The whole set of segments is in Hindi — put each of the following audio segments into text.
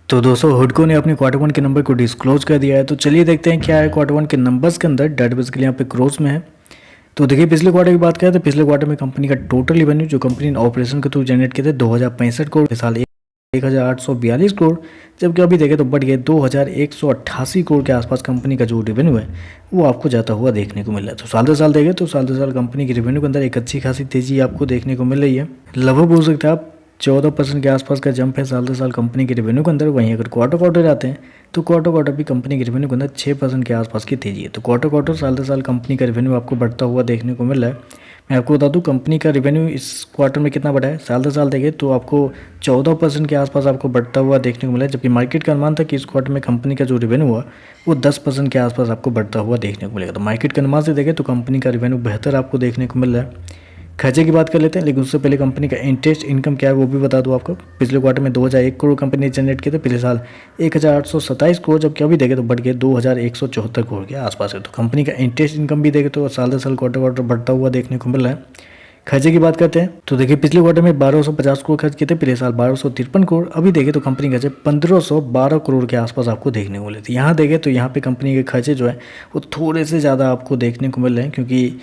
तो दोस्तों हुडको ने अपने क्वार्टर वन के नंबर को डिस्क्लोज कर दिया है। तो चलिए देखते हैं क्या है क्वार्टर वन के नंबर्स के अंदर। डेट बेसिकली यहाँ पे क्रोज में है। तो देखिए पिछले क्वार्टर की बात करें तो पिछले क्वार्टर में कंपनी का टोटल रेवेन्यू जो कंपनी ने ऑपरेशन के थ्रू जनरेट किए थे 2065 करोड़, इस साल 1842 करोड़, जबकि अभी देखें तो बढ़ गए 2188 करोड़ के आसपास कंपनी का जो रेवेन्यू है वो आपको जाता हुआ देखने को मिल रहा है। तो साल दर साल देखें तो साल दर साल कंपनी के रेवेन्यू के अंदर एक अच्छी खासी तेजी आपको देखने को मिल रही है। लगभग बोल सकते हैं आप 14% के आसपास का जंप है साल दर साल कंपनी के रेवेन्यू के अंदर। वहीं अगर क्वार्टर क्वार्टर जाते हैं तो क्वार्टर क्वार्टर भी कंपनी के रेवेन्यू के अंदर 6% के आसपास की तेजी है। तो क्वार्टर क्वार्टर साल दर साल कंपनी का रेवेन्यू आपको बढ़ता हुआ देखने को मिल रहा है। मैं आपको बता दूं कंपनी का रेवेन्यू इस क्वार्टर में कितना बढ़ा है। साल दर साल देखें तो आपको 14% के आसपास आपको बढ़ता हुआ देखने को मिला है, जबकि मार्केट का अनुमान था कि इस क्वार्टर में कंपनी का जो रेवेन्यू हुआ वो 10% के आसपास आपको बढ़ता हुआ देखने को मिलेगा। तो मार्केट के अनुमान से देखें तो कंपनी का रेवेन्यू बेहतर आपको देखने को मिल रहा है। खर्चे की बात कर लेते हैं, लेकिन उससे पहले कंपनी का इंटरेस्ट इनकम क्या है वो भी बता दूं आपको। पिछले क्वार्टर में 2001 करोड़ कंपनी ने जनरेट किए थे, पिछले साल 1827 करोड़, जबकि अभी देखें तो बढ़ गए 2174 करोड़ के आसपास है। तो कंपनी का इंटरेस्ट इनकम भी देखें तो साल दर साल क्वार्टर क्वार्टर बढ़ता हुआ देखने को मिल रहा है। खर्चे की बात करते हैं तो देखिए पिछले क्वार्टर में 1250 करोड़ खर्च किए थे, पिछले साल 1253 करोड़, अभी देखें तो कंपनी खर्चे 1512 करोड़ के आसपास आपको देखने को मिले थे। यहाँ देखें तो यहाँ पे कंपनी के खर्चे जो है वो थोड़े से ज़्यादा आपको देखने को मिल रहे हैं, क्योंकि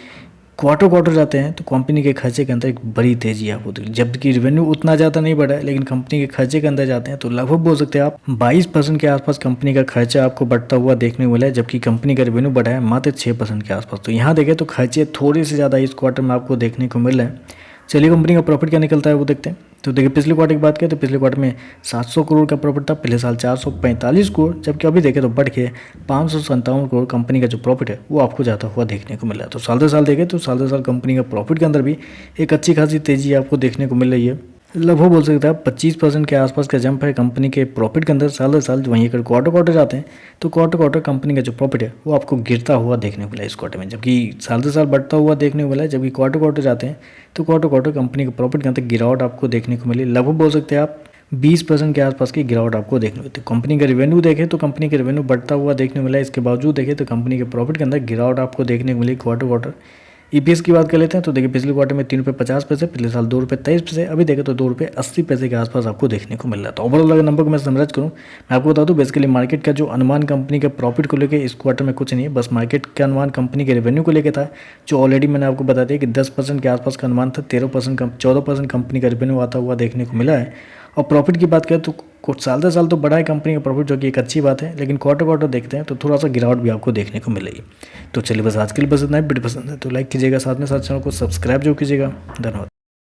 क्वार्टर क्वार्टर जाते हैं तो कंपनी के खर्चे के अंदर एक बड़ी तेजी आपको होती है। जबकि रेवेन्यू उतना ज़्यादा नहीं बढ़ा है, लेकिन कंपनी के खर्चे के अंदर जाते हैं तो लगभग बोल सकते हैं आप 22% के आसपास कंपनी का खर्चा आपको बढ़ता हुआ देखने को मिला है, जबकि कंपनी का रेवेन्यू बढ़ा है मात्र 6% के आसपास। तो यहाँ देखें तो खर्चे थोड़े से ज़्यादा इस क्वार्टर में आपको देखने को मिल रहे हैं। चलिए कंपनी का प्रॉफिट क्या निकलता है वो देखते हैं। तो देखिए पिछले क्वार्टर की बात करें तो पिछले क्वार्टर में 700 करोड़ का प्रॉफिट था, पिछले साल 445 करोड़, जबकि अभी देखें तो बढ़ के 557 करोड़ कंपनी का जो प्रॉफिट है वो आपको जाता हुआ देखने को मिल रहा है। तो साल दर साल देखें तो साल दर साल कंपनी का प्रॉफिट के अंदर भी एक अच्छी खासी तेजी आपको देखने को मिल रही है। लगभग बोल सकते हैं 25% के आसपास का जंप है कंपनी के प्रॉफिट के अंदर साल दर साल। वहीं अगर क्वार्टर क्वार्टर जाते हैं तो क्वार्टर क्वार्टर कंपनी का जो प्रॉफिट है वो आपको गिरता हुआ देखने को मिला है इस क्वार्टर में, जबकि साल दर साल बढ़ता हुआ देखने को मिला है। जबकि क्वार्टर क्वार्टर जाते हैं तो क्वार्टर क्वार्टर कंपनी के प्रॉफिट के अंदर गिरावट आपको देखने को मिली। लगभग बोल सकते हैं आप 20% के आसपास की गिरावट आपको देखने को मिलती है। कंपनी का रेवेन्यू देखें तो कंपनी का रेवेन्यू बढ़ता हुआ देखने को मिला है, इसके बावजूद देखें तो कंपनी के प्रॉफिट के अंदर गिरावट आपको देखने को मिली क्वार्टर क्वार्टर। ईपीएस की बात कर लेते हैं तो देखिए पिछले क्वार्टर में 3 रुपये 50 पैसे, पिछले साल 2 रुपये 23 पैसे, अभी देखें तो 2 रुपये 80 पैसे के आसपास आपको देखने को मिल रहा है। तो ओवरऑल अगर नंबर को मैं समराइज करूँ, मैं आपको बता दूं बेसिकली मार्केट का जो अनुमान कंपनी के प्रॉफिट को लेकर इस क्वार्टर में कुछ नहीं है, बस मार्केट का अनुमान कंपनी के रेवेन्यू को लेकर था, जो ऑलरेडी मैंने आपको बता दिया कि 10% के आसपास का अनुमान था, 14% कंपनी का रेवेन्यू आता हुआ देखने को मिला है। और प्रॉफिट की बात करें तो कुछ साल दर साल तो बढ़ा है कंपनी का प्रॉफिट, जो कि एक अच्छी बात है, लेकिन क्वार्टर क्वार्टर देखते हैं तो थोड़ा सा गिरावट भी आपको देखने को मिलेगी। तो चलिए बस आज के लिए बस इतना ही। वीडियो पसंद है तो लाइक कीजिएगा, साथ में साथ चैनल को सब्सक्राइब जो कीजिएगा। धन्यवाद।